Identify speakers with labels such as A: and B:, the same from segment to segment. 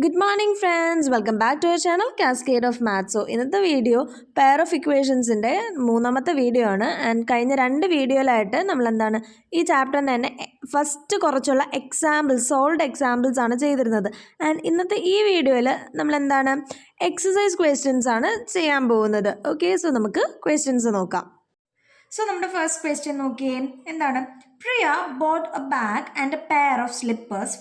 A: Good morning friends, welcome back to our channel Cascade of Maths. So ഇന്നത്തെ video pair of ഇക്വേഷൻസിൻ്റെ മൂന്നാമത്തെ video ആണ്. And കഴിഞ്ഞ രണ്ട് വീഡിയോയിലായിട്ട് നമ്മൾ എന്താണ് ഈ ചാപ്റ്ററിന് തന്നെ ഫസ്റ്റ് കുറച്ചുള്ള സോൾവ്ഡ് എക്സാമ്പിൾസ് ആണ് ചെയ്തിരുന്നത്. ആൻഡ് ഇന്നത്തെ ഈ വീഡിയോയിൽ നമ്മൾ എന്താണ് എക്സസൈസ് ക്വസ്റ്റ്യൻസ് ആണ് ചെയ്യാൻ പോകുന്നത്. ഓക്കെ, സോ നമുക്ക് ക്വസ്റ്റ്യൻസ് നോക്കാം.
B: സോ നമ്മുടെ ഫസ്റ്റ് ക്വസ്റ്റ്യൻ നോക്കിയേ, എന്താണ്? Priya bought a bag and a pair of slippers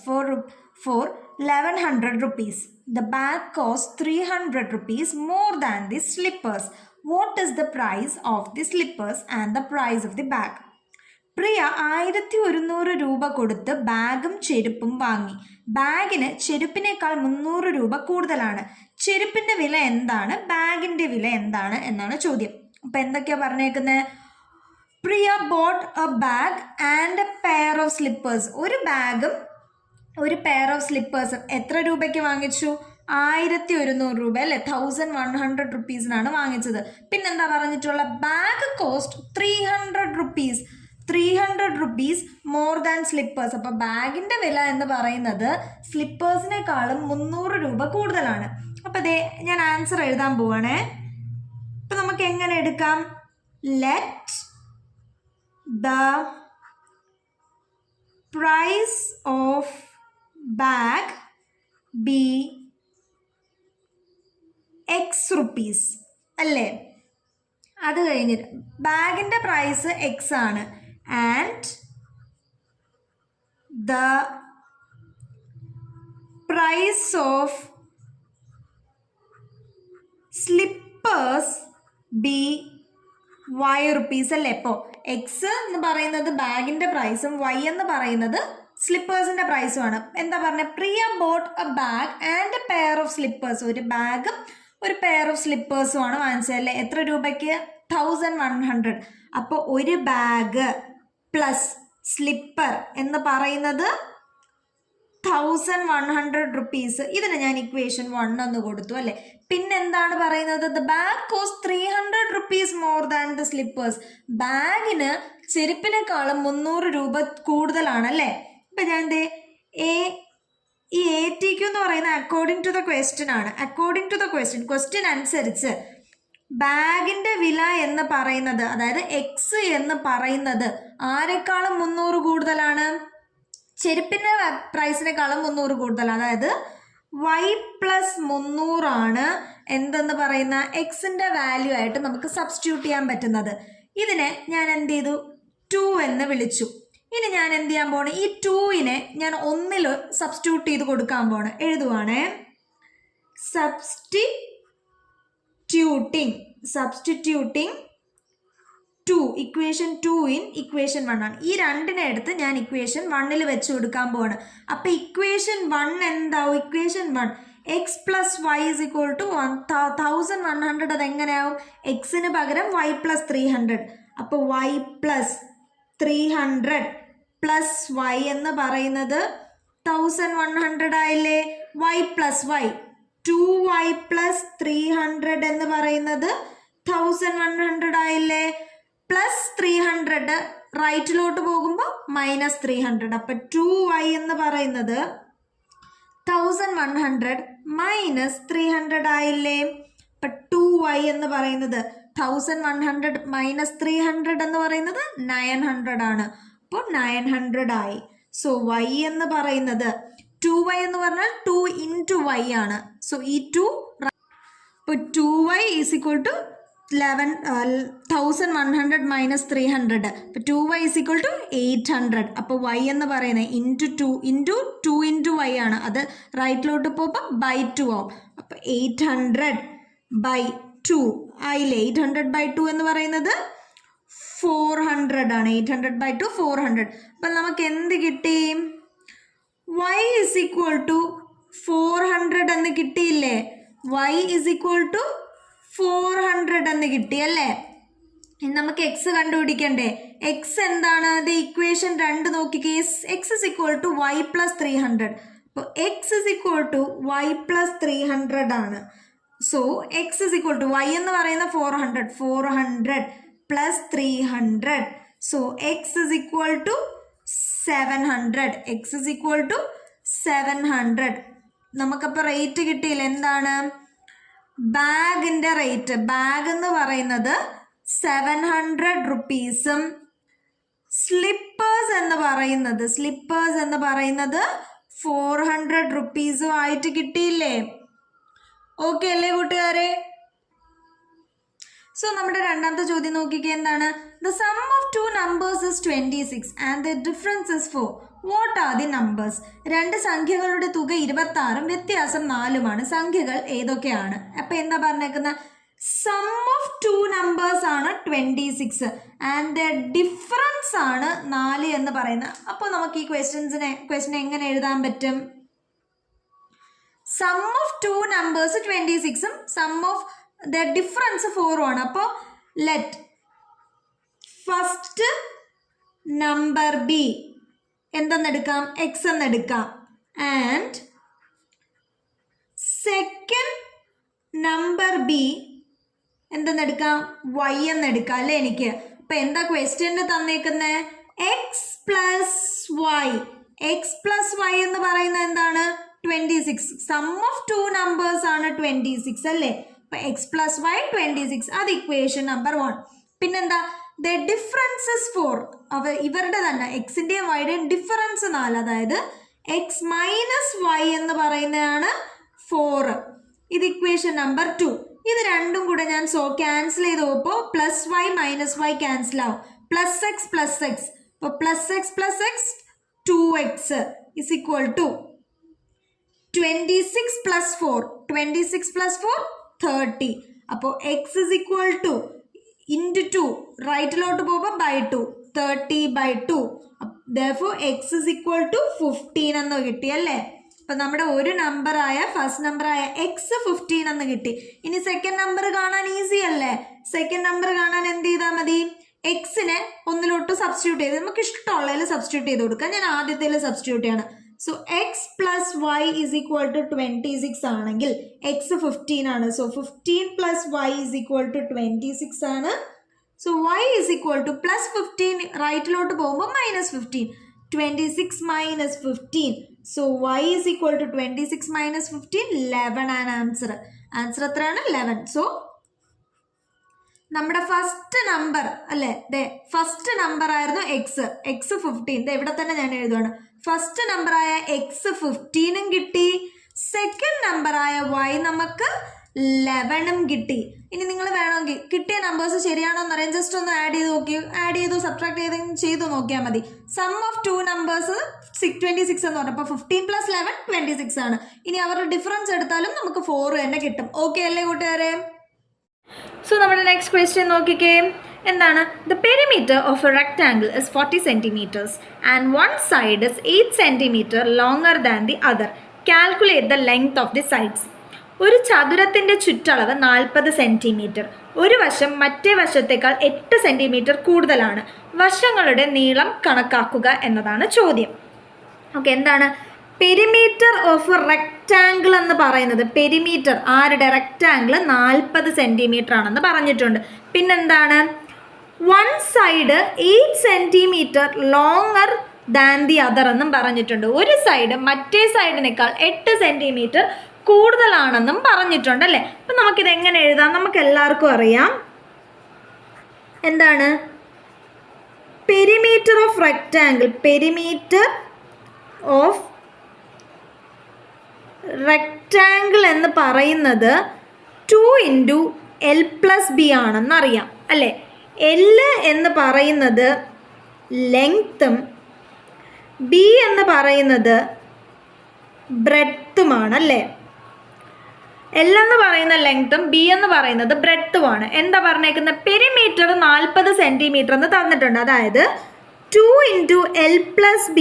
B: for 1100 rupees. The bag cost 300 rupees more than the slippers. What is the price of the slippers and the price of the bag? പ്രിയ 1100 രൂപ കൊടുത്ത് ബാഗും ചെരുപ്പും വാങ്ങി. ബാഗിന് ചെരുപ്പിനേക്കാൾ 300 രൂപ കൂടുതലാണ്. ചെരുപ്പിന്റെ വില എന്താണ്, ബാഗിന്റെ വില എന്താണ് എന്നാണ് ചോദ്യം. അപ്പൊ എന്തൊക്കെയാ പറഞ്ഞേക്കുന്നത്? Priya bought a bag and a pair of slippers. ഒരു ബാഗും ഒരു പെയർ ഓഫ് സ്ലിപ്പേഴ്സും എത്ര രൂപയ്ക്ക് വാങ്ങിച്ചു? 1100 രൂപ അല്ലേ, 1100 റുപ്പീസിനാണ് വാങ്ങിച്ചത്. പിന്നെന്താ പറഞ്ഞിട്ടുള്ള? Bag cost 300 rupees, 300 rupees more than slippers. അപ്പൊ ബാഗിന്റെ വില എന്ന് പറയുന്നത് സ്ലിപ്പേഴ്സിനേക്കാളും 300 രൂപ കൂടുതലാണ്. അപ്പൊ ദേ ഞാൻ ആൻസർ എഴുതാൻ പോവാണേ. അപ്പൊ നമുക്ക് എങ്ങനെ എടുക്കാം? Let the price of bag be X rupees അല്ലേ? അത് കഴിഞ്ഞിട്ട് ബാഗിൻ്റെ പ്രൈസ് X ആണ്. And the price of slippers be Y rupees അല്ലേ? ഇപ്പോൾ എക്സ് എന്ന് പറയുന്നത് ബാഗിൻ്റെ പ്രൈസും Y എന്ന് പറയുന്നത് സ്ലിപ്പേഴ്സിന്റെ പ്രൈസുമാണ്. എന്താ പറഞ്ഞ? Priya bought a bag and a pair of slippers. ഒരു ബാഗും ഒരു പെയർ ഓഫ് സ്ലിപ്പേഴ്സും ആണ് വാങ്ങിച്ചതല്ലേ? എത്ര രൂപയ്ക്ക്? 1100. അപ്പോൾ ഒരു ബാഗ് പ്ലസ് സ്ലിപ്പർ എന്ന് പറയുന്നത് 1100 റുപ്പീസ്. ഇതിന് ഞാൻ ഇക്വേഷൻ 1 എന്ന് കൊടുത്തു അല്ലേ? പിന്നെന്താണ് പറയുന്നത്? The bag cost 300 rupees more than the slippers. ബാഗിന് ചെരുപ്പിനേക്കാളും 300 രൂപ കൂടുതലാണ് അല്ലേ? ഇപ്പൊ ഞാൻ ഈ ATQ എന്ന് പറയുന്നത് അക്കോർഡിംഗ് ടു ദ ക്വസ്റ്റ്യൻ ആണ്. അക്കോർഡിംഗ് ടു ദ ക്വസ്റ്റ്യൻ അനുസരിച്ച് ബാഗിന്റെ വില എന്ന് പറയുന്നത്, അതായത് എക്സ് എന്ന് പറയുന്നത് ആരെക്കാളും 300 കൂടുതലാണ്? ചെരുപ്പിന്റെ പ്രൈസിനേക്കാളും 300 കൂടുതലാണ്. അതായത് Y പ്ലസ് 300 ആണ് എന്തെന്ന് പറയുന്ന എക്സിന്റെ വാല്യൂ ആയിട്ട് നമുക്ക് സബ്സ്റ്റിറ്റ്യൂട്ട് ചെയ്യാൻ പറ്റുന്നത്. ഇതിനെ ഞാൻ എന്ത് ചെയ്തു? 2 എന്ന് വിളിച്ചു. ഇനി ഞാൻ എന്ത് ചെയ്യാൻ പോണേ? ഈ 2നെ ഞാൻ 1 സബ്സ്റ്റിറ്റ്യൂട്ട് ചെയ്ത് കൊടുക്കാൻ പോണേ. എഴുതുവാണേ. സബ്സ്റ്റിറ്റ്യൂട്ടിങ് 2, ഇക്വേഷൻ 2 ഇൻ ഇക്വേഷൻ 1 ആണ്. ഈ രണ്ടിനെ എടുത്ത് ഞാൻ ഇക്വേഷൻ 1 വെച്ച് കൊടുക്കാൻ പോവാണ്. അപ്പൊ ഇക്വേഷൻ 1 എന്താവും? Equation 1 X plus Y is equal to 1100. അതെങ്ങനെയാവും? എക്സിന് പകരം y പ്ലസ് 300. അപ്പൊ y പ്ലസ് 300 പ്ലസ് y എന്ന് പറയുന്നത് 1100 ആയില്ലേ? y plus y 2y plus 300 എന്ന് പറയുന്നത് 1100 ആയില്ലേ? പ്ലസ് 300 റൈറ്റിലോട്ട് പോകുമ്പോൾ മൈനസ് 300. അപ്പൊ 2y എന്ന് പറയുന്നത് 1100 മൈനസ് 300 ആയില്ലേ? അപ്പൊ 2y എന്ന് പറയുന്നത് 1100 മൈനസ് 300 എന്ന് പറയുന്നത് 900 ആണ്. അപ്പോൾ 900 ആയി. സോ y എന്ന് പറയുന്നത് 2y എന്ന് പറഞ്ഞാൽ 2 into y ആണ്. സോ ഈ 2, ഇപ്പോൾ 2y is equal to 1100 minus 300. അപ്പോൾ 2y ഈസ് ഈക്വൽ ടു 800. അപ്പോൾ y എന്ന് പറയുന്നത് ഇൻറ്റു 2 ഇൻറ്റു y ആണ്. അത് റൈറ്റിലോട്ട് പോകുമ്പോൾ ബൈ 2 ആവും. അപ്പോൾ 800 ബൈ 2 ആയില്ലേ? 800 ബൈ 2 എന്ന് പറയുന്നത് 400 ആണ്. 800 ബൈ 2 400. അപ്പം നമുക്ക് എന്ത് കിട്ടി? y ഇസ് ഈക്വൽ ടു 400 എന്ന് കിട്ടിയില്ലേ? y ഇസ് ഈക്വൽ ടു 400 എന്ന് കിട്ടി അല്ലേ? നമുക്ക് എക്സ് കണ്ടുപിടിക്കണ്ടേ? എക്സ് എന്താണ്? അത് ഇക്വേഷൻ 2 നോക്കിക്കേ. X is equal to y plus 300. അപ്പോൾ X is equal to y plus 300 ആണ്. So X is equal to y എന്ന് പറയുന്ന 400 plus 300. So X is equal to 700. X is equal to 700. നമുക്കപ്പോൾ rate കിട്ടിയില്ല. എന്താണ് ബാഗിൻ്റെ റേറ്റ്? ബാഗ് എന്ന് പറയുന്നത് 700 റുപ്പീസും slippers എന്ന് പറയുന്നത് 400 റുപ്പീസും ആയിട്ട് കിട്ടിയില്ലേ? ഓക്കെ അല്ലേ കൂട്ടുകാരെ? സോ നമ്മുടെ രണ്ടാമത്തെ ചോദ്യം നോക്കിക്കേ. എന്താണ്? The sum of two numbers is 26 and the difference is 4. What are the numbers? രണ്ട് സംഖ്യകളുടെ തുക 26ഉം വ്യത്യാസം 4ഉമാണ്. സംഖ്യകൾ ഏതൊക്കെയാണ്? അപ്പം എന്താ പറഞ്ഞേക്കുന്നത്? സം ഓഫ് ടു നമ്പേഴ്സ് ആണ് 26 ആൻഡ് ദ ഡിഫറൻസ് ആണ് 4 എന്ന് പറയുന്നത്. അപ്പോൾ നമുക്ക് ഈ ക്വസ്റ്റ്യൻ എങ്ങനെ എഴുതാൻ പറ്റും? സം ഓഫ് ടു നമ്പേഴ്സ് 26ഉം സം ഓഫ് ദ ഡിഫറൻസ് 4ഉം ആണ്. അപ്പോൾ ലെറ്റ് ഫസ്റ്റ് നമ്പർ ബി എന്തെന്നെടുക്കാം? എക്സ് എന്നെടുക്കാം. ആൻഡ് സെക്കൻഡ് നമ്പർ ബി എന്തെന്നെടുക്കാം? വൈ എന്നെടുക്കാം അല്ലേ എനിക്ക്? അപ്പം എന്താ ക്വസ്റ്റ്യന് തന്നേക്കുന്നത്? X plus y. X plus y എന്ന് പറയുന്നത് എന്താണ്? 26. സം ഓഫ് ടു നമ്പേഴ്സ് ആണ് 26 അല്ലേ? അപ്പം എക്സ് പ്ലസ് വൈ 26. അത് ഇക്വേഷൻ നമ്പർ 1. പിന്നെന്താ? The difference is 4. ഇവരുടെ തന്നെ എക്സിൻ്റെയും വൈയുടെയും ഡിഫറൻസ് 4. അതായത് എക്സ് മൈനസ് വൈ എന്ന് പറയുന്നതാണ് 4. ഇത് ഇക്വേഷൻ നമ്പർ 2. ഇത് രണ്ടും കൂടെ ഞാൻ ക്യാൻസൽ ചെയ്ത് പോകുമ്പോൾ plus y minus y cancel ആവും. Plus x plus x. അപ്പോൾ plus x 2x is equal to 26 plus 4. 26 plus 4 30. അപ്പോൾ X is equal to into 2 റൈറ്റിലോട്ട് പോകുമ്പോൾ by 2 30/2. therefore x is equal to 15 എന്ന് കിട്ടി അല്ലേ? അപ്പം നമ്മുടെ ഒരു നമ്പറായ ഫസ്റ്റ് നമ്പറായ എക്സ് 15 എന്ന് കിട്ടി. ഇനി സെക്കൻഡ് നമ്പർ കാണാൻ ഈസി അല്ലേ? സെക്കൻഡ് നമ്പർ കാണാൻ എന്ത് ചെയ്താൽ മതി? എക്സിനെ ഒന്നിലോട്ട് സബ്സ്റ്റിറ്റ്യൂട്ട് ചെയ്ത് നമുക്ക് ഇഷ്ടമുള്ളതിൽ സബ്സ്റ്റിറ്റ്യൂട്ട് ചെയ്ത് കൊടുക്കാം. ഞാൻ ആദ്യത്തിൽ സബ്സ്റ്റിറ്റ്യൂട്ട് ചെയ്യണം. So X plus Y is equal to 26 ആണെങ്കിൽ എക്സ് 15 ആണ്. So 15 plus Y is equal to 26 ആണ്. So Y is equal to plus 15 റൈറ്റിലോട്ട് പോകുമ്പോൾ minus 15. 26 minus 15. So Y is equal to 26 minus 15 11 ആണ് ആൻസർ. ആൻസർ എത്രയാണ്? 11. So നമ്മുടെ first number അല്ലേ? First number ആയിരുന്നു എക്സ്. എക്സ് 15. ഇവിടെ തന്നെ ഞാൻ എഴുതുവാണ്. ഫസ്റ്റ് നമ്പറായ എക്സ് 15ഉം കിട്ടി. സെക്കൻഡ് നമ്പറായ വൈ നമുക്ക് 11ഉം കിട്ടി. ഇനി നിങ്ങൾ വേണമെങ്കിൽ കിട്ടിയ നമ്പേഴ്സ് ശരിയാണോ എന്ന് അറിയാൻ ജസ്റ്റ് ഒന്ന് ആഡ് ചെയ്തു സബ്ട്രാക്ട് ചെയ്തു നോക്കിയാൽ മതി. സം ഓഫ് ടു നമ്പേഴ്സ് 26 എന്ന് പറഞ്ഞപ്പോൾ 15 പ്ലസ് 11 26 ആണ്. ഇനി അവരുടെ ഡിഫറൻസ് എടുത്താലും നമുക്ക് 4 തന്നെ കിട്ടും. ഓക്കെ അല്ലേ കൂട്ടുകാരെ? സോ നമ്മുടെ നെക്സ്റ്റ് ക്വസ്റ്റ്യൻ നോക്കിക്കേ. എന്താണ്? The perimeter of A rectangle is 40 centimeters and one side is 8 centimeter longer than the other. Calculate the length of the sides. ഒരു ചതുരത്തിൻ്റെ ചുറ്റളവ് 40 സെൻറ്റിമീറ്റർ. ഒരു വശം മറ്റേ വശത്തേക്കാൾ 8 സെൻറ്റിമീറ്റർ കൂടുതലാണ്. വശങ്ങളുടെ നീളം കണക്കാക്കുക എന്നതാണ് ചോദ്യം. ഓക്കെ, എന്താണ് പെരിമീറ്റർ ഓഫ് റെക്റ്റാങ്കിൾ എന്ന് പറയുന്നത്? പെരിമീറ്റർ ആരുടെ? റെക്റ്റാങ്കിൾ 40 സെൻറ്റിമീറ്റർ ആണെന്ന് പറഞ്ഞിട്ടുണ്ട്. പിന്നെന്താണ്? One side 8 centimetre longer than the other എന്നും പറഞ്ഞിട്ടുണ്ട്. ഒരു സൈഡ് മറ്റേ സൈഡിനേക്കാൾ 8 സെൻറ്റിമീറ്റർ കൂടുതലാണെന്നും പറഞ്ഞിട്ടുണ്ട് അല്ലേ? അപ്പം നമുക്കിത് എങ്ങനെ എഴുതാം? നമുക്ക് എല്ലാവർക്കും അറിയാം. എന്താണ് perimeter of rectangle? Perimeter of rectangle എന്ന് പറയുന്നത് 2 × L+B ആണെന്നറിയാം അല്ലേ? L എന്ന് പറയുന്നത് ലെങ്ത്തും B എന്ന് പറയുന്നത് ബ്രെഡ്ത്തുമാണല്ലേ? L എന്ന് പറയുന്ന ലെങ്ത്തും B എന്ന് പറയുന്നത് ബ്രെഡ്ത്തുമാണ്. എന്താ പറഞ്ഞേക്കുന്നത്? പെരിമീറ്റർ 40 സെൻറ്റിമീറ്റർ എന്ന് തന്നിട്ടുണ്ട്. അതായത് 2 × L+B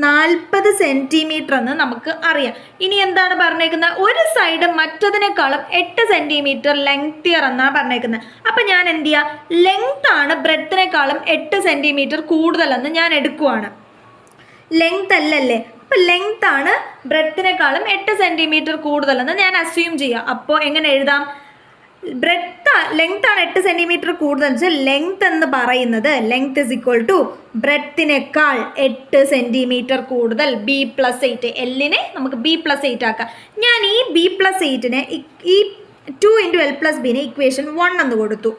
B: 40 സെൻറ്റിമീറ്റർ എന്ന് നമുക്ക് അറിയാം. ഇനി എന്താണ് പറഞ്ഞേക്കുന്നത്? ഒരു സൈഡ് മറ്റതിനേക്കാളും 8 സെൻറ്റിമീറ്റർ ലെങ്തിയർ എന്നാണ് പറഞ്ഞേക്കുന്നത്. അപ്പം ഞാൻ എന്ത് ചെയ്യുക? ലെങ്ത് ആണ് ബ്രെഡ്ത്തിനേക്കാളും 8 സെൻറ്റിമീറ്റർ കൂടുതലെന്ന് ഞാൻ എടുക്കുവാണ്. ലെങ്ത് അല്ലല്ലേ? അപ്പം ലെങ്ത് ആണ് ബ്രെഡ്ത്തിനേക്കാളും 8 സെൻറ്റിമീറ്റർ കൂടുതലെന്ന് ഞാൻ അസ്യൂം ചെയ്യുക. അപ്പോൾ എങ്ങനെ എഴുതാം? ലെങ്ത് ആണ് 8 സെൻറ്റിമീറ്റർ കൂടുതൽ വെച്ചാൽ ലെങ്ത് എന്ന് പറയുന്നത് ലെങ്ത് ഇസ് ഈക്വൽ ടു ബ്രെത്തിനേക്കാൾ 8 സെൻറ്റിമീറ്റർ കൂടുതൽ B+8. എല്ലിനെ നമുക്ക് B+8 ആക്കാം. ഞാൻ ഈ B+8നെ ഈ 2 × L+Bനെ ഇക്വേഷൻ 1 എന്ന് കൊടുത്തു.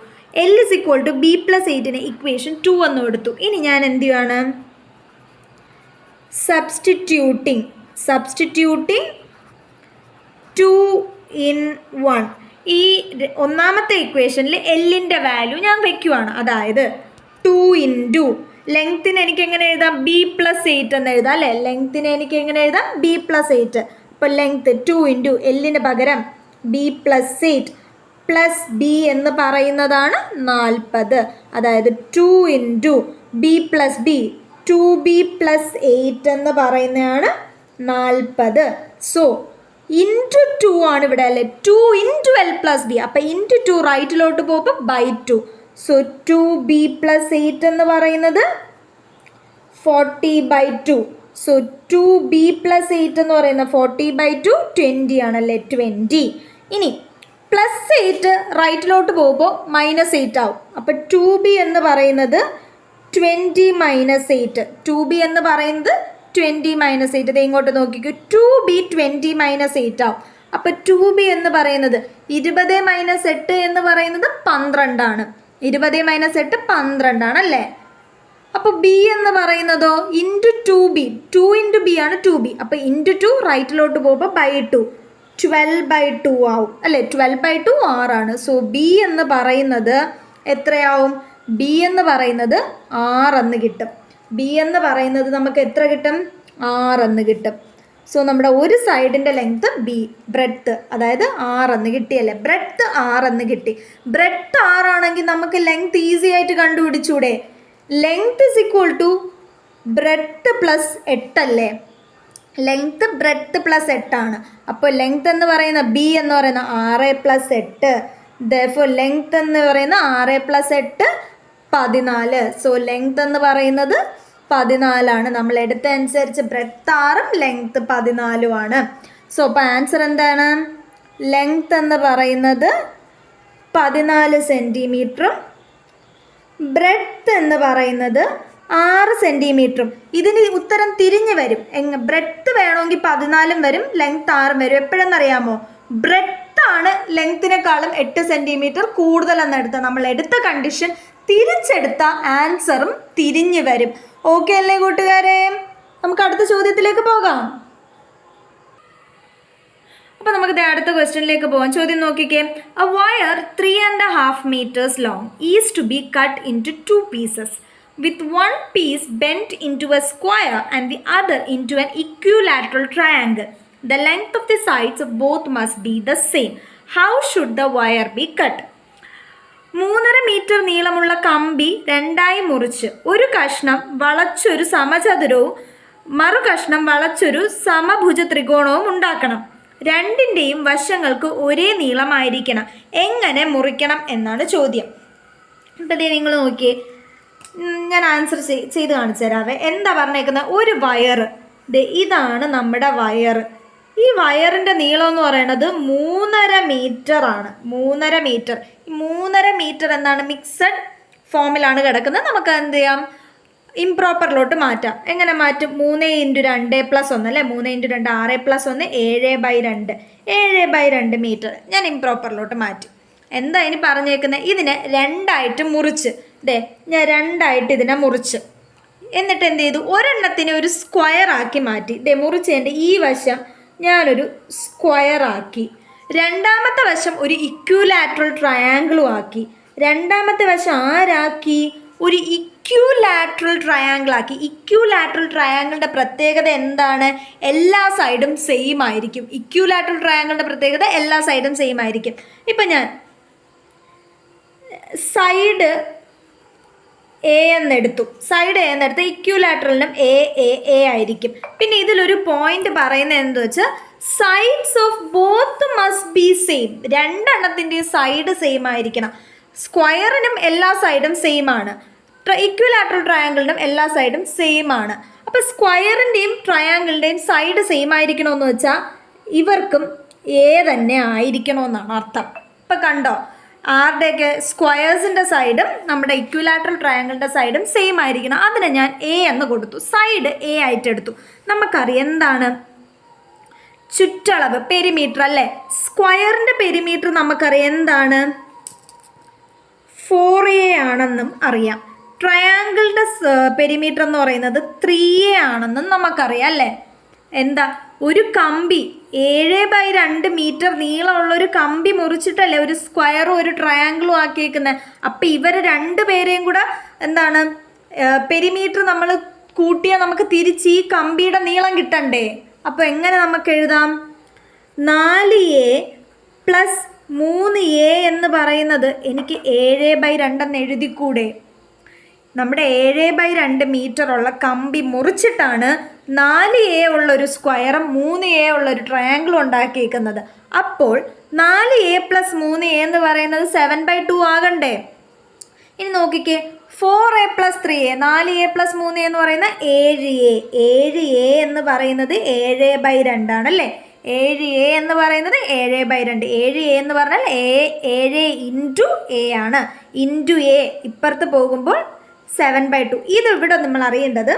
B: L ഇസ് ഈക്വൽ ടു B+8നെ ഇക്വേഷൻ 2 എന്ന് കൊടുത്തു. ഇനി ഞാൻ എന്ത് ചെയ്യുകയാണ്? Substituting 2 in 1. ഈ ഒന്നാമത്തെ ഇക്വേഷനിൽ എല്ലിൻ്റെ വാല്യൂ ഞാൻ വെക്കുവാണ്. അതായത് 2 × ലെങ്ത്തിന് എനിക്ക് എങ്ങനെ എഴുതാം? B+8 എന്ന് എഴുതാം അല്ലേ? ലെങ്ത്തിനെ എനിക്ക് എങ്ങനെ എഴുതാം? B+8. അപ്പോൾ ലെങ്ത്ത് 2 × എല്ലിന് പകരം B+8 പ്ലസ് B എന്ന് പറയുന്നതാണ് 40. അതായത് 2 × B+B 2B+8 എന്ന് പറയുന്നതാണ് 40. സോ ഇൻറ്റു 2 ആണ് ഇവിടെ അല്ലേ? 2 × L+B. അപ്പം ഇൻറ്റു 2 റൈറ്റിലോട്ട് പോകുമ്പോൾ /2. സോ 2B+8 എന്ന് പറയുന്നത് 40/2. സോ 2B+8 എന്ന് പറയുന്നത് 40/2 20 ആണല്ലേ? 20. ഇനി +8 റൈറ്റിലോട്ട് പോകുമ്പോൾ -8 ആവും. അപ്പം 2B എന്ന് പറയുന്നത് 20 - 8. 2B എന്ന് പറയുന്നത് 20 - 8. ഇത് ഇങ്ങോട്ട് നോക്കിക്കോ. 2B 20 - 8 ആവും. അപ്പോൾ 2B എന്ന് പറയുന്നത് 20 - 8 എന്ന് പറയുന്നത് 12 ആണ്. 20 - 8 12 ആണല്ലേ? അപ്പോൾ B എന്ന് പറയുന്നതോ ഇൻറ്റു 2B. 2 × B ആണ് 2B. അപ്പോൾ ഇൻറ്റു 2 റൈറ്റിലോട്ട് പോകുമ്പോൾ /2 12/2 ആവും അല്ലേ? 12/2 6 സോ B എന്ന് പറയുന്നത് എത്രയാവും? B എന്ന് പറയുന്നത് 6 എന്ന് കിട്ടും. B എന്ന് പറയുന്നത് നമുക്ക് എത്ര കിട്ടും? 6 എന്ന് കിട്ടും. സോ നമ്മുടെ ഒരു സൈഡിൻ്റെ ലെങ്ത്ത് B, ബ്രെഡ്ത്ത് അതായത് 6 എന്ന് കിട്ടിയല്ലേ? ബ്രെഡ്ത്ത് 6 എന്ന് കിട്ടി. ബ്രെഡ്ത്ത് 6 ആണെങ്കിൽ നമുക്ക് ലെങ്ത്ത് ഈസി ആയിട്ട് കണ്ടുപിടിച്ചൂടെ? Length is equal to breadth plus 8 അല്ലേ? ലെങ്ത്ത് ബ്രെഡ്ത്ത് പ്ലസ് 8 ആണ്. അപ്പോൾ ലെങ്ത്ത് എന്ന് പറയുന്ന B എന്ന് പറയുന്ന 6 + 8. ദെർഫോർ ലെങ്ത്ത് എന്ന് പറയുന്ന 6 + 8 14. സോ ലെങ്ത്ത് എന്ന് പറയുന്നത് 14 ആണ്. നമ്മൾ എടുത്ത അനുസരിച്ച് ബ്രെഡ്ത്ത് 6 ലെങ്ത്ത് 14 ആണ്. സോ അപ്പോൾ ആൻസർ എന്താണ്? ലെങ്ത്ത് എന്ന് പറയുന്നത് 14 സെൻറ്റിമീറ്ററും ബ്രെഡ്ത്ത് എന്ന് പറയുന്നത് 6 സെൻറ്റിമീറ്ററും. ഇതിന് ഉത്തരം തിരിഞ്ഞ് വരും. ബ്രെഡ്ത്ത് വേണമെങ്കിൽ 14 വരും, ലെങ്ത്ത് 6 വരും. എപ്പോഴെന്നറിയാമോ? ബ്രെഡ്ത്താണ് ലെങ്ത്തിനേക്കാളും 8 സെൻറ്റിമീറ്റർ കൂടുതൽ എന്നെടുത്ത നമ്മൾ എടുത്ത കണ്ടീഷൻ തിരിച്ചെടുത്ത ആൻസറും തിരിഞ്ഞ് വരും. ഓക്കെ അല്ലേ കൂട്ടുകാരെ? നമുക്ക് അടുത്ത ചോദ്യത്തിലേക്ക് പോകാം. അപ്പോൾ നമുക്ക് അടുത്ത ക്വസ്റ്റ്യനിലേക്ക് പോകാം. ചോദ്യം നോക്കിക്കേ. A wire 3.5 meters long is to be cut into 2 pieces with one piece bent into a square and the other into an equilateral triangle. The length of the sides of both must be the same. How should the wire be cut? 3.5 metre നീളമുള്ള കമ്പി രണ്ടായി മുറിച്ച് ഒരു കഷ്ണം വളച്ചൊരു സമചതുരവും മറു കഷ്ണം വളച്ചൊരു സമഭുജ ത്രികോണവും ഉണ്ടാക്കണം. രണ്ടിൻ്റെയും വശങ്ങൾക്ക് ഒരേ നീളമായിരിക്കണം. എങ്ങനെ മുറിക്കണം എന്നാണ് ചോദ്യം. അപ്പോൾ നിങ്ങൾ നോക്കിയേ, ഞാൻ ആൻസർ ചെയ്ത് കാണിച്ചു തരാവേ. എന്താ പറഞ്ഞേക്കുന്നത്? ഒരു വയർ, ഇതാണ് നമ്മുടെ വയർ. ഈ വയറിൻ്റെ നീളം എന്ന് പറയുന്നത് 3.5 മീറ്റർ ആണ്. 3.5 മീറ്റർ. 3.5 മീറ്റർ എന്താണ്? മിക്സഡ് ഫോമിലാണ് കിടക്കുന്നത്. നമുക്ക് എന്ത് ചെയ്യാം? ഇംപ്രോപ്പറിലോട്ട് മാറ്റാം. എങ്ങനെ മാറ്റും? 3 × 2 + 1 അല്ലേ? 3 × 2 6 + 1 7/2. 7/2 മീറ്റർ ഞാൻ ഇംപ്രോപ്പറിലോട്ട് മാറ്റി. എന്താ ഇനി പറഞ്ഞേക്കുന്നത്? ഇതിനെ രണ്ടായിട്ട് മുറിച്ച്, ഞാൻ രണ്ടായിട്ട് ഇതിനെ മുറിച്ച്, എന്നിട്ട് എന്ത് ചെയ്തു? ഒരെണ്ണത്തിനെ ഒരു സ്ക്വയർ ആക്കി മാറ്റി. മുറിച്ചതിൻ്റെ ഈ വശം ഞാനൊരു സ്ക്വയർ ആക്കി. രണ്ടാമത്തെ വശം ഒരു ഇക്വിലാറ്ററൽ ട്രയാങ്കിളും ആക്കി. രണ്ടാമത്തെ വശം ആരാക്കി? ഒരു ഇക്വിലാറ്ററൽ ട്രയാങ്കിൾ ആക്കി. ഇക്വിലാറ്ററൽ ട്രയാങ്കിളിൻ്റെ പ്രത്യേകത എന്താണ്? എല്ലാ സൈഡും സെയിം ആയിരിക്കും. ഇക്വിലാറ്ററൽ ട്രയാങ്കിളിൻ്റെ പ്രത്യേകത എല്ലാ സൈഡും സെയിം ആയിരിക്കും. ഇപ്പം ഞാൻ സൈഡ് എ എന്നെടുത്തു. സൈഡ് എ എന്നെടുത്ത് ഇക്വിലാറ്ററലിനും എ ആയിരിക്കും. പിന്നെ ഇതിലൊരു പോയിന്റ് പറയുന്നത് എന്താ വെച്ചാൽ sides of both must be same. രണ്ടെണ്ണത്തിൻ്റെ സൈഡ് സെയിം ആയിരിക്കണം. സ്ക്വയറിനും എല്ലാ സൈഡും സെയിം ആണ്. ഇക്വിലാറ്ററൽ ട്രയാങ്കിളിനും എല്ലാ സൈഡും സെയിം ആണ്. അപ്പോൾ സ്ക്വയറിൻ്റെയും ട്രയാങ്കിളിൻ്റെയും സൈഡ് സെയിം ആയിരിക്കണമെന്ന് വെച്ചാൽ ഇവർക്കും എ തന്നെ ആയിരിക്കണമെന്നാണ് അർത്ഥം. ഇപ്പം കണ്ടോ, ആരുടെയൊക്കെ സ്ക്വയേഴ്സിൻ്റെ സൈഡും നമ്മുടെ ഇക്വിലാറ്ററൽ ട്രയാങ്കിളിൻ്റെ സൈഡും സെയിം ആയിരിക്കണം. അതിന് ഞാൻ എ എന്ന് കൊടുത്തു, സൈഡ് എ ആയിട്ട് എടുത്തു. നമുക്കറിയാം എന്താണ് ചുറ്റളവ്, പെരിമീറ്റർ അല്ലേ. സ്ക്വയറിൻ്റെ പെരിമീറ്റർ നമുക്കറിയാം എന്താണ് 4a ആണെന്നും അറിയാം. ട്രയാങ്കിളിൻ്റെ പെരിമീറ്റർ എന്ന് പറയുന്നത് 3a ആണെന്നും നമുക്കറിയാം അല്ലേ. എന്താ, ഒരു കമ്പി 7/2 മീറ്റർ നീളമുള്ളൊരു കമ്പി മുറിച്ചിട്ടല്ലേ ഒരു സ്ക്വയറും ഒരു ട്രയാങ്കിളും ആക്കിയേക്കുന്നത്. അപ്പം ഇവർ രണ്ടുപേരെയും കൂടെ എന്താണ് പെരിമീറ്റർ നമ്മൾ കൂട്ടിയാൽ നമുക്ക് തിരിച്ച് ഈ കമ്പിയുടെ നീളം കിട്ടണ്ടേ. അപ്പോൾ എങ്ങനെ നമുക്ക് എഴുതാം, 4a + 3a എന്ന് പറയുന്നത് എനിക്ക് 7/2 എന്ന് എഴുതിക്കൂടെ. നമ്മുടെ 7/2 മീറ്റർ ഉള്ള കമ്പി മുറിച്ചിട്ടാണ് 4a ഉള്ളൊരു സ്ക്വയറും 3a ഉള്ളൊരു ട്രയാങ്കിളും ഉണ്ടാക്കിയിരിക്കുന്നത്. അപ്പോൾ 4a + 3a എന്ന് പറയുന്നത് 7/2 ആകണ്ടേ. ഇനി നോക്കിക്കേ, 4a + 3a, 4a + 3a എന്ന് പറയുന്നത് 7a. 7a എന്ന് പറയുന്നത് 7/2 ആണല്ലേ. 7a എന്ന് പറയുന്നത് 7/2. 7a എന്ന് പറഞ്ഞാൽ 7 × a ആണ്. ഇൻറ്റു a ഇപ്പുറത്ത് പോകുമ്പോൾ 7/2. ഇത് ഇവിടെ നമ്മൾ അറിയേണ്ടത്,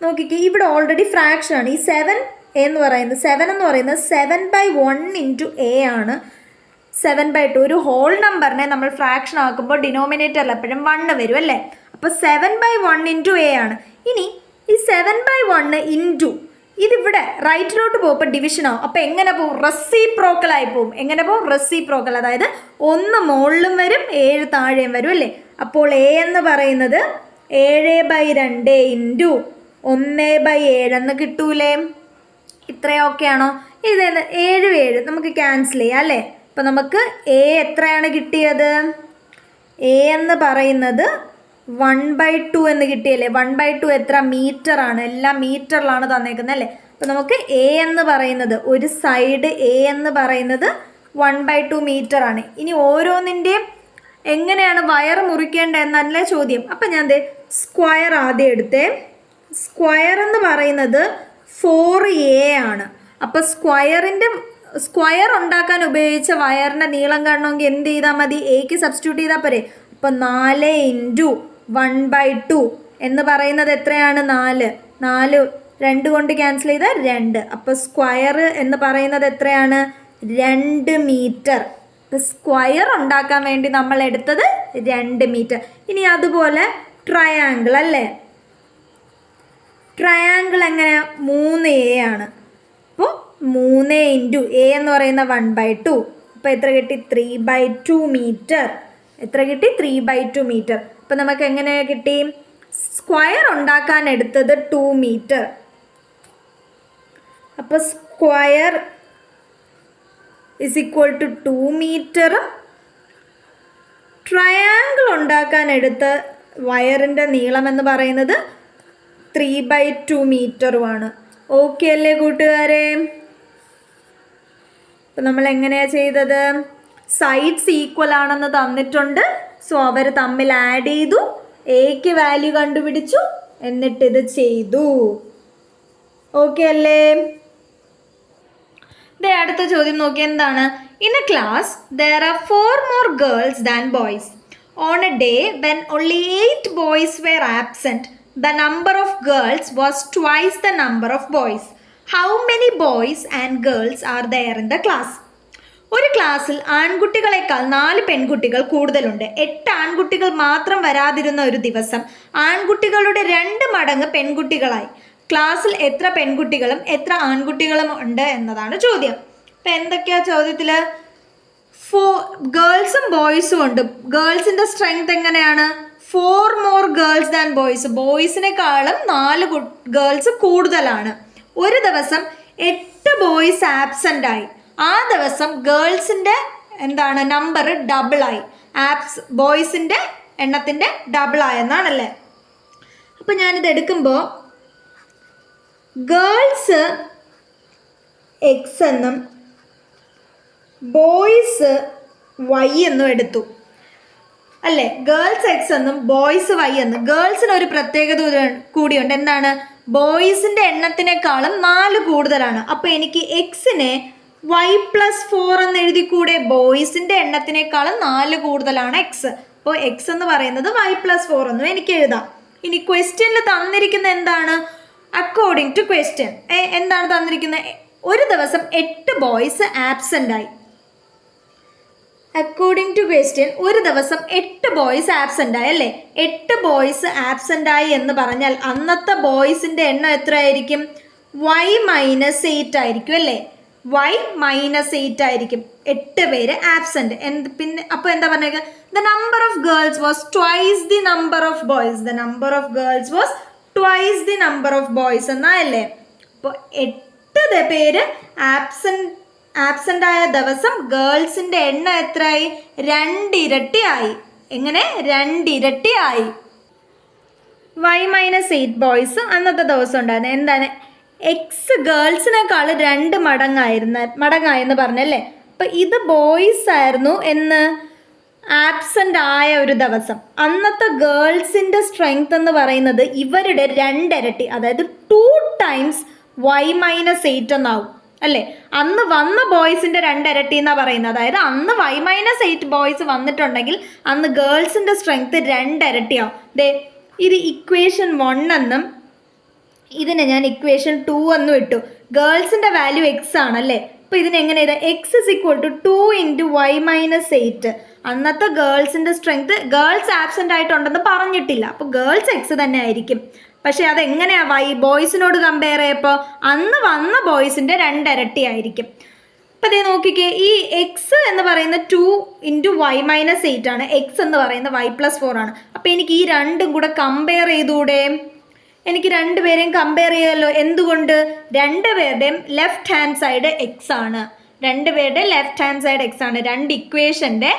B: നോക്കിക്കേ ഇവിടെ ഓൾറെഡി ഫ്രാക്ഷനാണ്. ഈ 7 എന്ന് പറയുന്നത് 7/1 × a ആണ്. 7/2 ഒരു ഹോൾ നമ്പറിനെ നമ്മൾ ഫ്രാക്ഷൻ ആക്കുമ്പോൾ ഡിനോമിനേറ്ററിൽ എപ്പോഴും 1 വരും അല്ലേ. അപ്പോൾ 7/1 × a ആണ്. ഇനി ഈ 7/1 ഇൻറ്റു ഇതിവിടെ റൈറ്റിലോട്ട് പോകുമ്പോൾ ഡിവിഷൻ ആവും. അപ്പോൾ എങ്ങനെ പോകും, റെസിപ്രോക്കലായി പോകും. എങ്ങനെ പോകും, റെസിപ്രോക്കൽ. അതായത് 1 മുകളിലും വരും 7 താഴെയും വരും അല്ലേ. അപ്പോൾ a എന്ന് പറയുന്നത് 7/2 ഇൻറ്റു 1/7 എന്ന് കിട്ടൂലേ. ഇത്രയൊക്കെയാണോ. ഇത് 7 7 നമുക്ക് ക്യാൻസൽ ചെയ്യാം അല്ലേ. അപ്പം നമുക്ക് a എത്രയാണ് കിട്ടിയത്, a എന്ന് പറയുന്നത് 1/2 എന്ന് കിട്ടിയല്ലേ. 1/2 എത്ര, മീറ്റർ ആണ്. എല്ലാം മീറ്ററിലാണ് തന്നേക്കുന്നത് അല്ലേ. അപ്പം നമുക്ക് a എന്ന് പറയുന്നത് ഒരു സൈഡ് a എന്ന് പറയുന്നത് 1/2 മീറ്റർ ആണ്. ഇനി ഓരോന്നിൻ്റെയും എങ്ങനെയാണ് വയർ മുറിക്കേണ്ടത് എന്നല്ലേ ചോദ്യം. അപ്പം ഞാൻ സ്ക്വയർ ആദ്യം എടുത്തേ. സ്ക്വയർ എന്ന് പറയുന്നത് 4a ആണ്. അപ്പോൾ സ്ക്വയർ ഉണ്ടാക്കാൻ ഉപയോഗിച്ച വയറിൻ്റെ നീളം കാണണമെങ്കിൽ എന്ത് ചെയ്താൽ മതി, എക്ക് സബ്സ്റ്റിറ്റ്യൂട്ട് ചെയ്താൽ പോരെ. അപ്പോൾ 4 × 1/2 എന്ന് പറയുന്നത് എത്രയാണ്, 4. 4 2 കൊണ്ട് ക്യാൻസൽ ചെയ്താൽ 2. അപ്പോൾ സ്ക്വയർ എന്ന് പറയുന്നത് എത്രയാണ്, 2 മീറ്റർ. സ്ക്വയർ ഉണ്ടാക്കാൻ വേണ്ടി നമ്മൾ എടുത്തത് 2 മീറ്റർ. ഇനി അതുപോലെ ട്രയാങ്കിൾ അല്ലേ. ട്രയാങ്കിൾ എങ്ങനെയാ, 3a ആണ്. അപ്പോൾ 3 × a എന്ന് പറയുന്ന 1/2. അപ്പോൾ എത്ര കിട്ടി, 3/2 മീറ്റർ. എത്ര കിട്ടി, 3/2 മീറ്റർ. അപ്പോൾ നമുക്ക് എങ്ങനെ കിട്ടി, സ്ക്വയർ ഉണ്ടാക്കാൻ എടുത്തത് 2 മീറ്റർ. അപ്പോൾ സ്ക്വയർ = 2 മീറ്ററും ട്രയാങ്കിൾ ഉണ്ടാക്കാൻ എടുത്ത വയറിൻ്റെ നീളം എന്ന് പറയുന്നത് 3/2 മീറ്ററുമാണ്. ഓക്കെ അല്ലേ കൂട്ടുകാരെ. അപ്പം നമ്മൾ എങ്ങനെയാണ് ചെയ്തത്, സൈഡ്സ് ഈക്വൽ ആണെന്ന് തന്നിട്ടുണ്ട്. സോ അവർ തമ്മിൽ ആഡ് ചെയ്തു, എക്ക് വാല്യൂ കണ്ടുപിടിച്ചു, എന്നിട്ടിത് ചെയ്തു. ഓക്കെ അല്ലേ. അടുത്ത ചോദ്യം നോക്കി, എന്താണ്, in A class there are 4 more girls than boys. On a day when only 8 boys were absent, the number of girls was twice the number of boys. How many boys and girls are there in the class? ഒരു ക്ലാസ്സിൽ ആൺകുട്ടികളെക്കാൾ 4 പെൺകുട്ടികൾ കൂടുതലുണ്ട്. 8 ആൺകുട്ടികൾ മാത്രം വരാതിരുന്ന ഒരു ദിവസം ആൺകുട്ടികളുടെ 2 മടങ്ങ് പെൺകുട്ടികളായി. ക്ലാസ്സിൽ എത്ര പെൺകുട്ടികളും എത്ര ആൺകുട്ടികളും ഉണ്ട് എന്നതാണ് ചോദ്യം. അപ്പം എന്തൊക്കെയാ ചോദ്യത്തിൽ, ഗേൾസും ബോയ്സും ഉണ്ട്. ഗേൾസിൻ്റെ സ്ട്രെങ്ത് എങ്ങനെയാണ്, 4 more girls than boys. ബോയ്സിനെക്കാളും 4 girls കൂടുതലാണ്. ഒരു ദിവസം 8 ബോയ്സ് ആബ്സെൻ്റ് ആയി. ആ ദിവസം ഗേൾസിൻ്റെ എന്താണ് നമ്പർ ഡബിളായി, ബോയ്സിൻ്റെ എണ്ണത്തിൻ്റെ ഡബിളായെന്നാണല്ലേ. അപ്പം ഞാനിത് എടുക്കുമ്പോൾ ഗേൾസ് x എന്നും ബോയ്സ് y എന്നും എടുത്തു അല്ലേ. ഗേൾസ് x എന്നും ബോയ്സ് y എന്നും. ഗേൾസിന് ഒരു പ്രത്യേകത കൂടിയുണ്ട്. എന്താണ്, ബോയ്സിൻ്റെ എണ്ണത്തിനേക്കാളും 4 കൂടുതലാണ്. അപ്പോൾ എനിക്ക് എക്സിനെ y+4 എന്ന് എഴുതിക്കൂടെ? ബോയ്സിൻ്റെ എണ്ണത്തിനേക്കാളും 4 കൂടുതലാണ് എക്സ്. അപ്പോൾ എക്സ് എന്ന് പറയുന്നത് y+4 എന്നും എനിക്ക് എഴുതാം. ഇനി ക്വസ്റ്റ്യനിൽ തന്നിരിക്കുന്ന എന്താണ്? അക്കോർഡിംഗ് ടു ക്വസ്റ്റ്യൻ എന്താണ് തന്നിരിക്കുന്നത്? ഒരു ദിവസം 8 ബോയ്സ് ആബ്സെൻ്റ് ആയി. അക്കോർഡിംഗ് ടു ക്വസ്റ്റ്യൻ ഒരു ദിവസം 8 ബോയ്സ് ആബ്സെൻ്റ് ആയി അല്ലേ? 8 ബോയ്സ് ആബ്സെൻ്റ് ആയി എന്ന് പറഞ്ഞാൽ അന്നത്തെ ബോയ്സിൻ്റെ എണ്ണം എത്രയായിരിക്കും? y-8 ആയിരിക്കും അല്ലേ? y-8 ആയിരിക്കും. 8 പേര് ആബ്സെൻ്റ്. പിന്നെ അപ്പോൾ എന്താ പറഞ്ഞേക്കുക? The number of girls was twice the number of boys. The number of girls was twice the number of boys എന്നല്ലേ? അപ്പോൾ 8 പേര് ആബ്സെൻ്റ് ആയ ദിവസം ഗേൾസിൻ്റെ എണ്ണം എത്രയായി? 2 ഇരട്ടിയായി. എങ്ങനെ? 2 ഇരട്ടിയായി. y-8 ബോയ്സ് അന്നത്തെ ദിവസം ഉണ്ടായിരുന്നു. എന്താണ്? എക്സ് ഗേൾസിനേക്കാൾ 2 മടങ്ങായെന്ന് പറഞ്ഞല്ലേ? അപ്പം ഇത് ബോയ്സ് ആയിരുന്നു എന്ന് ആബ്സെൻ്റ് ആയ ഒരു ദിവസം. അന്നത്തെ ഗേൾസിൻ്റെ സ്ട്രെങ്ത് എന്ന് പറയുന്നത് ഇവരുടെ 2 ഇരട്ടി, അതായത് 2 ടൈംസ് y-8 എന്നാവും അല്ലേ? അന്ന് വന്ന ബോയ്സിൻ്റെ 2 ഇരട്ടി എന്നാണ് പറയുന്നത്. അതായത് അന്ന് y-8 ബോയ്സ് വന്നിട്ടുണ്ടെങ്കിൽ അന്ന് ഗേൾസിൻ്റെ സ്ട്രെങ്ത് 2 ഇരട്ടിയാവും. ഇത് ഇക്വേഷൻ 1 എന്നും ഇതിനെ ഞാൻ ഇക്വേഷൻ 2 എന്നും ഇട്ടു. ഗേൾസിൻ്റെ വാല്യൂ എക്സ് ആണല്ലേ? അപ്പോൾ ഇതിനെങ്ങനെ എഴുതാം? X is equal to 2 × y-8. അന്നത്തെ ഗേൾസിൻ്റെ സ്ട്രെങ്ത്, ഗേൾസ് ആബ്സെൻ്റ് ആയിട്ടുണ്ടെന്ന് പറഞ്ഞിട്ടില്ല, അപ്പോൾ ഗേൾസ് എക്സ് തന്നെ ആയിരിക്കും. പക്ഷേ അതെങ്ങനെയാണ് ബോയ്സിനോട് കമ്പയർ ചെയ്യപ്പോൾ? അന്ന് വന്ന ബോയ്സിൻ്റെ 2 ഇരട്ടി ആയിരിക്കും. അപ്പോൾ അതേ നോക്കിക്കേ, ഈ എക്സ് എന്ന് പറയുന്ന 2 × y-8 ആണ്. എക്സ് എന്ന് പറയുന്ന y+4 ആണ്. അപ്പോൾ എനിക്ക് ഈ രണ്ടും കൂടെ കമ്പയർ ചെയ്തുകൂടെ? എനിക്ക് 2 പേരെയും കമ്പയർ ചെയ്യാമല്ലോ. എന്തുകൊണ്ട്? 2 പേരുടെയും ലെഫ്റ്റ് ഹാൻഡ് സൈഡ് എക്സ് ആണ്. 2 പേരുടെ ലെഫ്റ്റ് ഹാൻഡ് സൈഡ് എക്സ് ആണ്. 2 ഇക്വേഷൻ്റെ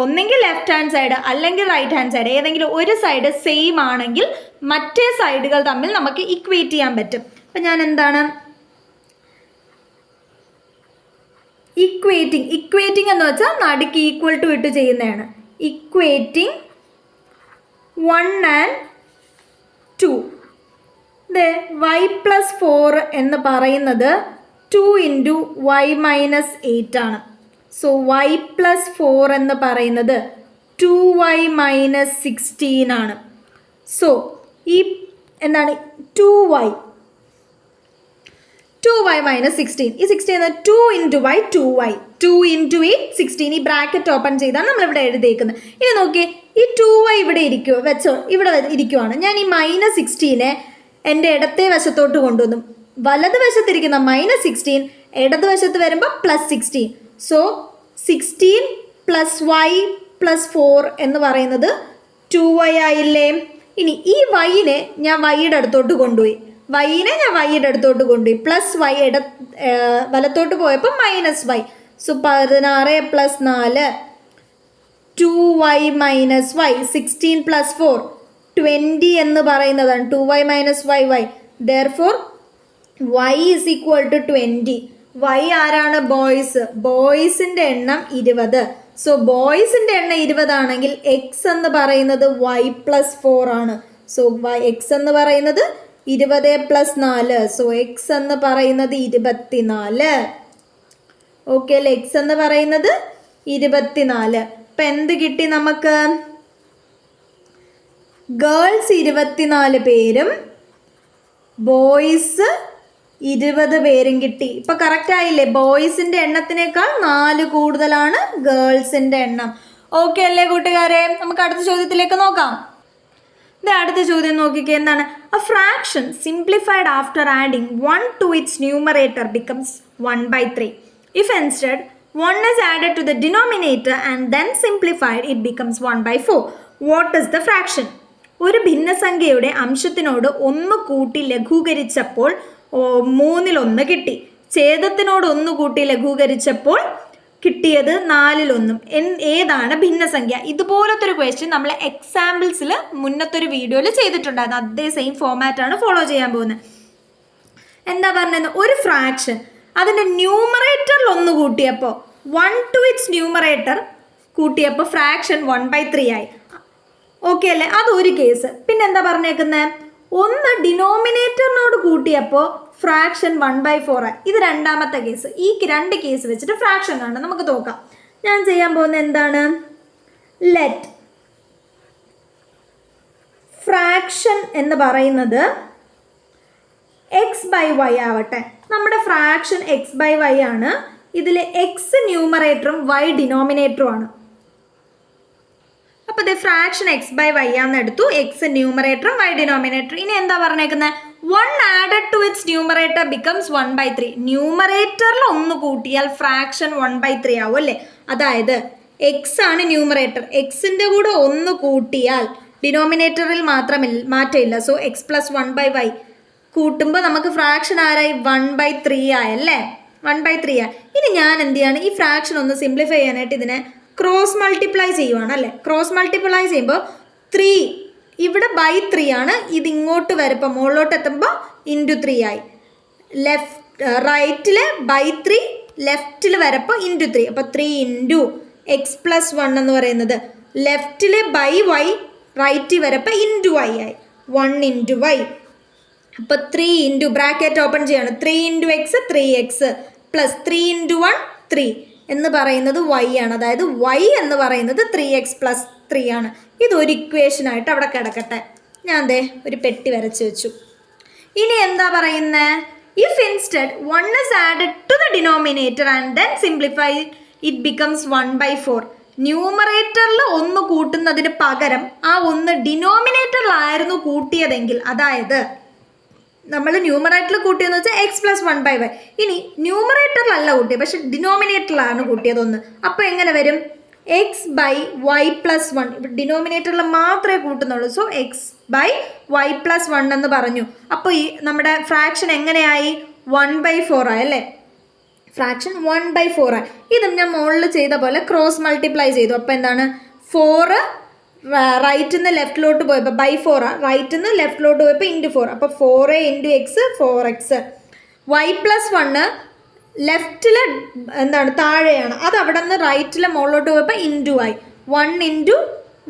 B: ഒന്നെങ്കിൽ ലെഫ്റ്റ് ഹാൻഡ് സൈഡ് അല്ലെങ്കിൽ റൈറ്റ് ഹാൻഡ് സൈഡ്, ഏതെങ്കിലും ഒരു സൈഡ് സെയിം ആണെങ്കിൽ മറ്റേ സൈഡുകൾ തമ്മിൽ നമുക്ക് ഇക്വേറ്റ് ചെയ്യാൻ പറ്റും. അപ്പം ഞാൻ എന്താണ് ഇക്വേറ്റിംഗ് എന്ന് വെച്ചാൽ നടുക്ക് ഈക്വൽ ടു ഇട്ട് ചെയ്യുന്നതാണ്. Equating 1 and 2. y+4 എന്ന് പറയുന്നത് 2 × y-8 ആണ്. സോ y+4 എന്ന് പറയുന്നത് 2y-16 ആണ്. സോ ഈ എന്താണ് 2y-16, ഈ 16 2 × y 2y, 2 × 8 16. ഈ ബ്രാക്കറ്റ് ഓപ്പൺ ചെയ്താണ് നമ്മളിവിടെ എഴുതിയേക്കുന്നത്. ഇനി നോക്കി, ഈ 2y ഇവിടെ ഇരിക്കുമോ? വെച്ചോ, ഇവിടെ ഇരിക്കുവാണ്. ഞാൻ ഈ -16 എൻ്റെ ഇടത്തെ വശത്തോട്ട് കൊണ്ടുവന്നു. വലതുവശത്തിരിക്കുന്ന -16 ഇടതുവശത്ത് വരുമ്പോൾ +16. സോ 16 + y+4 എന്ന് പറയുന്നത് 2y ആയില്ലേ? ഇനി ഈ y-നെ ഞാൻ y-യുടെ അടുത്തോട്ട് കൊണ്ടുപോയി, പ്ലസ് y വലത്തോട്ട് പോയപ്പോൾ -y. സോ 16 + 4 2y - y, 16 + 4 20 എന്ന് പറയുന്നതാണ്. 2y - y. Therefore y is equal to 20. y ആരാണ്? ബോയ്സ്. ബോയ്സിൻ്റെ എണ്ണം 20. സോ ബോയ്സിൻ്റെ എണ്ണം 20 ആണെങ്കിൽ എക്സ് എന്ന് പറയുന്നത് y+4 ആണ്. സോ എക്സ് എന്ന് പറയുന്നത് 20 + 4. സോ എക്സ് എന്ന് പറയുന്നത് 24. ഓക്കെ അല്ലേ? എക്സ് എന്ന് പറയുന്നത് 24. അപ്പം എന്ത് കിട്ടി നമുക്ക്? ഗേൾസ് 24 പേരും ബോയ്സ് 20 പേരും കിട്ടി. ഇപ്പം കറക്റ്റ് ആയില്ലേ? ബോയ്സിൻ്റെ എണ്ണത്തിനേക്കാൾ 4 കൂടുതലാണ് ഗേൾസിൻ്റെ എണ്ണം. ഓക്കെ അല്ലേ കൂട്ടുകാരെ? നമുക്ക് അടുത്ത ചോദ്യത്തിലേക്ക് നോക്കാം. അടുത്ത ചോദ്യം നോക്കിക്കേ, എന്താണ്? A fraction simplified after adding 1 to its numerator becomes 1/3. If instead 1 is added to the denominator and then simplified, it becomes 1/4. What is the fraction? ഒരു ഭിന്നസംഖ്യയുടെ അംശത്തിനോട് 1 കൂട്ടി ലഘൂകരിച്ചപ്പോൾ 3/1 കിട്ടി. ഛേദത്തിനോട് 1 കൂട്ടി ലഘൂകരിച്ചപ്പോൾ കിട്ടിയത് 4/1. ഏതാണ് ഭിന്നസംഖ്യ? ഇതുപോലത്തെ ഒരു ക്വസ്റ്റ്യൻ നമ്മൾ എക്സാമ്പിൾസിൽ മുന്നത്തെ ഒരു വീഡിയോയിൽ ചെയ്തിട്ടുണ്ടായിരുന്നു. അതേ സെയിം ഫോമാറ്റാണ് ഫോളോ ചെയ്യാൻ പോകുന്നത്. എന്താ പറഞ്ഞത്? ഒരു ഫ്രാക്ഷൻ അതിൻ്റെ ന്യൂമറേറ്ററിൽ 1 കൂട്ടിയപ്പോൾ 1 to its ന്യൂമറേറ്റർ കൂട്ടിയപ്പോൾ ഫ്രാക്ഷൻ 1/3 ആയി. ഓക്കെ അല്ലേ? അതൊരു കേസ്. പിന്നെ എന്താ പറഞ്ഞേക്കുന്നത്? ഒന്ന് ഡിനോമിനേറ്ററിനോട് കൂട്ടിയപ്പോൾ ഫ്രാക്ഷൻ 1/4 ഇത് രണ്ടാമത്തെ കേസ്. ഈ രണ്ട് കേസ് വെച്ചിട്ട് ഫ്രാക്ഷൻ കാണാം, നമുക്ക് നോക്കാം. ഞാൻ ചെയ്യാൻ പോകുന്നത് എന്താണ്, ലെറ്റ് ഫ്രാക്ഷൻ എന്ന് പറയുന്നത് x/y ആവട്ടെ. നമ്മുടെ ഫ്രാക്ഷൻ x/y ആണ്. ഇതിൽ x ന്യൂമറേറ്ററും y ഡിനോമിനേറ്ററും ആണ്. അപ്പോൾ ഇത് ഫ്രാക്ഷൻ x/y ആണെന്ന് എടുത്തു, x ന്യൂമറേറ്ററും y ഡിനോമിനേറ്ററും. ഇനി എന്താ പറഞ്ഞേക്കുന്നത്, 1 added to its numerator becomes 1/3. ന്യൂമറേറ്ററിൽ ഒന്ന് കൂട്ടിയാൽ ഫ്രാക്ഷൻ 1/3 ആവും അല്ലേ. അതായത് എക്സ് ആണ് ന്യൂമറേറ്റർ, എക്സിൻ്റെ കൂടെ ഒന്ന് കൂട്ടിയാൽ ഡിനോമിനേറ്ററിൽ മാത്രമില്ല മാറ്റമില്ല. സോ x + 1/y കൂട്ടുമ്പോൾ നമുക്ക് ഫ്രാക്ഷൻ ആരായി 1/3 ആയല്ലേ, 1/3 ആയി. ഇനി ഞാൻ എന്ത് ചെയ്യാണ്, ഈ ഫ്രാക്ഷൻ ഒന്ന് സിംപ്ലിഫൈ ചെയ്യാനായിട്ട് ഇതിനെ ക്രോസ് മൾട്ടിപ്ലൈ ചെയ്യുവാണ് അല്ലേ. ക്രോസ് മൾട്ടിപ്ലൈ ചെയ്യുമ്പോൾ 3 ഇവിടെ /3 ആണ്, ഇത് ഇങ്ങോട്ട് വരുമ്പോൾ മുകളിലോട്ട് എത്തുമ്പോൾ × 3 ആയി. റൈറ്റിൽ /3 ലെഫ്റ്റിൽ വരപ്പോൾ × 3, അപ്പോൾ 3 × x + 1 എന്ന് പറയുന്നത് ലെഫ്റ്റിൽ /y റൈറ്റിൽ വരപ്പോൾ × y ആയി, 1 × y. അപ്പോൾ 3 × ബ്രാക്കറ്റ് ഓപ്പൺ ചെയ്യാണ്, 3 × x 3x പ്ലസ് 3 × 1 3 എന്ന് പറയുന്നത് y ആണ്. അതായത് y എന്ന് പറയുന്നത് 3x + 3 ആണ്. ഇതൊരു ഇക്വേഷനായിട്ട് അവിടെ കിടക്കട്ടെ. ഞാൻ ദേ ഒരു പെട്ടി വരച്ച് വെച്ചു. ഇനി എന്താ പറയുന്നത്, if instead 1 is added to the denominator and then simplified it becomes 1/4. ന്യൂമറേറ്ററിൽ ഒന്ന് കൂട്ടുന്നതിന് പകരം ആ ഒന്ന് ഡിനോമിനേറ്ററിലായിരുന്നു കൂട്ടിയതെങ്കിൽ, അതായത് നമ്മൾ ന്യൂമറേറ്ററിൽ കൂട്ടിയെന്ന് വെച്ചാൽ x + 1/y. ഇനി ന്യൂമറേറ്ററിലല്ല കൂട്ടിയത്, പക്ഷെ ഡിനോമിനേറ്ററിലാണ് കൂട്ടിയതൊന്ന്. അപ്പോൾ എങ്ങനെ വരും, x/y + 1. ഇവിടെ ഡിനോമിനേറ്ററിൽ മാത്രമേ കൂട്ടുന്നുള്ളൂ. സോ x/y + 1 എന്ന് പറഞ്ഞു. അപ്പോൾ ഈ നമ്മുടെ ഫ്രാക്ഷൻ എങ്ങനെയായി, 1/4 ആയല്ലേ. ഫ്രാക്ഷൻ 1/4 ആയി. ഇതും ഞാൻ മുകളിൽ ചെയ്ത പോലെ ക്രോസ് മൾട്ടിപ്ലൈ ചെയ്തു. അപ്പോൾ എന്താണ്, 4 റൈറ്റിൽ നിന്ന് ലെഫ്റ്റിലോട്ട് പോയപ്പോൾ /4 റൈറ്റിൽ നിന്ന് ലെഫ്റ്റിലോട്ട് പോയപ്പോൾ × 4. അപ്പോൾ 4 × x 4x. y + 1 ലെഫ്റ്റിൽ എന്താണ് താഴെയാണ്, അത് അവിടെ നിന്ന് റൈറ്റിൽ മുകളിലോട്ട് പോയപ്പോൾ × y, 1 ×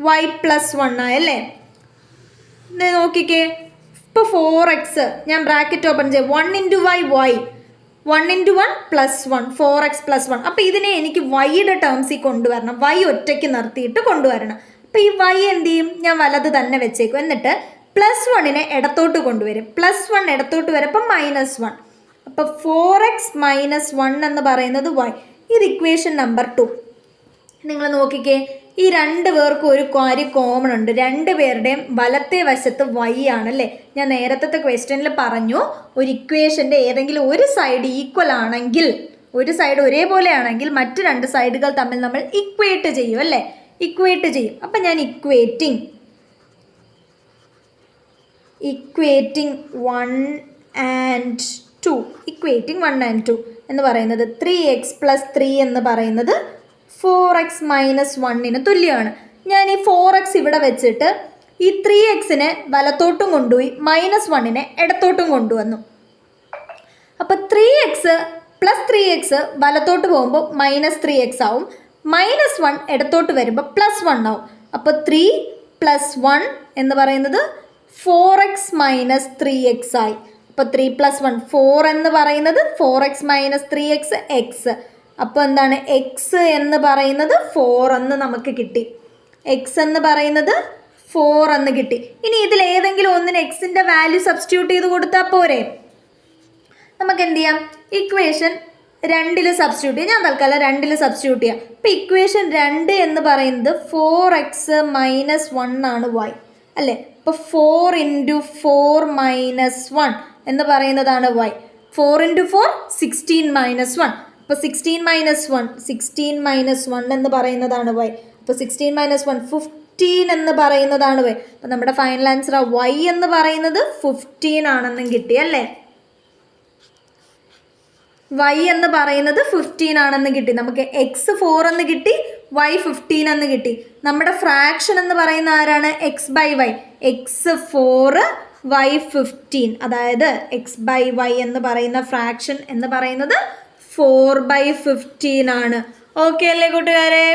B: y + 1 ആയല്ലേ. നോക്കിക്കേ, ഇപ്പോൾ 4x ഞാൻ ബ്രാക്കറ്റ് ഓപ്പൺ ചെയ്യും, 1 × y 1 × 1 + 1 4x + 1. അപ്പോൾ ഇതിനെ എനിക്ക് വൈയുടെ ടേംസിൽ കൊണ്ടുവരണം, y ഒറ്റയ്ക്ക് നിർത്തിയിട്ട് കൊണ്ടുവരണം. അപ്പോൾ ഈ y എന്ത് ചെയ്യും, ഞാൻ വലത് തന്നെ വെച്ചേക്കും. എന്നിട്ട് +1നെ ഇടത്തോട്ട് കൊണ്ടുവരും, +1 ഇടത്തോട്ട് വരുമ്പോൾ -1. അപ്പോൾ 4x - 1 എന്ന് പറയുന്നത് y. ഇത് ഇക്വേഷൻ നമ്പർ 2. നിങ്ങൾ നോക്കിക്കേ, ഈ രണ്ട് പേർക്കും ഒരു കാര്യം കോമൺ ഉണ്ട്, രണ്ട് പേരുടെയും വലത്തെ വശത്ത് y ആണല്ലേ. ഞാൻ നേരത്തെ ക്വസ്റ്റ്യനിൽ പറഞ്ഞു, ഒരു ഇക്വേഷൻ്റെ ഏതെങ്കിലും ഒരു സൈഡ് ഈക്വൽ ആണെങ്കിൽ, ഒരു സൈഡ് ഒരേപോലെ ആണെങ്കിൽ മറ്റ് രണ്ട് സൈഡുകൾ തമ്മിൽ നമ്മൾ ഇക്വേറ്റ് ചെയ്യും അല്ലേ, ഇക്വേറ്റ് ചെയ്യും. അപ്പം ഞാൻ ഇക്വേറ്റിംഗ് 1 and 2 ഇക്വേറ്റിംഗ് 1 and 2 എന്ന് പറയുന്നത് 3x + 3 എന്ന് പറയുന്നത് 4x - 1ന് തുല്യമാണ്. ഞാൻ ഈ 4x ഇവിടെ വെച്ചിട്ട് ഈ 3xനെ വലത്തോട്ടും കൊണ്ടുപോയി -1നെ ഇടത്തോട്ടും കൊണ്ടുവന്നു. അപ്പോൾ 3x + 3x വലത്തോട്ട് പോകുമ്പോൾ -3x ആവും, -1 ഇടത്തോട്ട് വരുമ്പോൾ +1 ആവും. അപ്പോൾ 3 + 1 എന്ന് പറയുന്നത് 4x - 3x ആയി. അപ്പോൾ 3 + 1 4 എന്ന് പറയുന്നത് 4x - 3x x. അപ്പോൾ എന്താണ്, x എന്ന് പറയുന്നത് 4 എന്ന് നമുക്ക് കിട്ടി, x എന്ന് പറയുന്നത് 4 എന്ന് കിട്ടി. ഇനി ഇതിൽ ഏതെങ്കിലും ഒന്നിന് എക്സിൻ്റെ വാല്യൂ സബ്സ്റ്റിറ്റ്യൂട്ട് ചെയ്ത് കൊടുത്താൽ പോരെ. നമുക്ക് എന്ത് ചെയ്യാം, ഇക്വേഷൻ 2 സബ്സ്റ്റിറ്റ്യൂട്ട് ചെയ്യാം. ഞാൻ തൽക്കാലം 2 സബ്സ്റ്റിറ്റ്യൂട്ട് ചെയ്യാം. അപ്പോൾ ഇക്വേഷൻ 2 എന്ന് പറയുന്നത് 4x - 1 ആണ് y അല്ലേ. അപ്പോൾ 4 × 4 - 1 എന്ന് പറയുന്നതാണ് y. 4 × 4 16 - 1. അപ്പോൾ 16 - 1 എന്ന് പറയുന്നതാണ് y. അപ്പോൾ 16 - 1 15 എന്ന് പറയുന്നതാണ് y. അപ്പോൾ നമ്മുടെ ഫൈനൽ ആൻസർ y എന്ന് പറയുന്നത് 15 ആണെന്നും കിട്ടി അല്ലേ. y എന്ന് പറയുന്നത് 15 ആണെന്ന് കിട്ടി. നമുക്ക് x 4 എന്ന് കിട്ടി, y 15 എന്ന് കിട്ടി. നമ്മുടെ ഫ്രാക്ഷൻ എന്ന് പറയുന്ന ആരാണ്, x/y. x 4 y 15, അതായത് x/y എന്ന് പറയുന്ന ഫ്രാക്ഷൻ എന്ന് പറയുന്നത് 4/15 ആണ്. ഓക്കെ അല്ലേ കൂട്ടുകാരെ.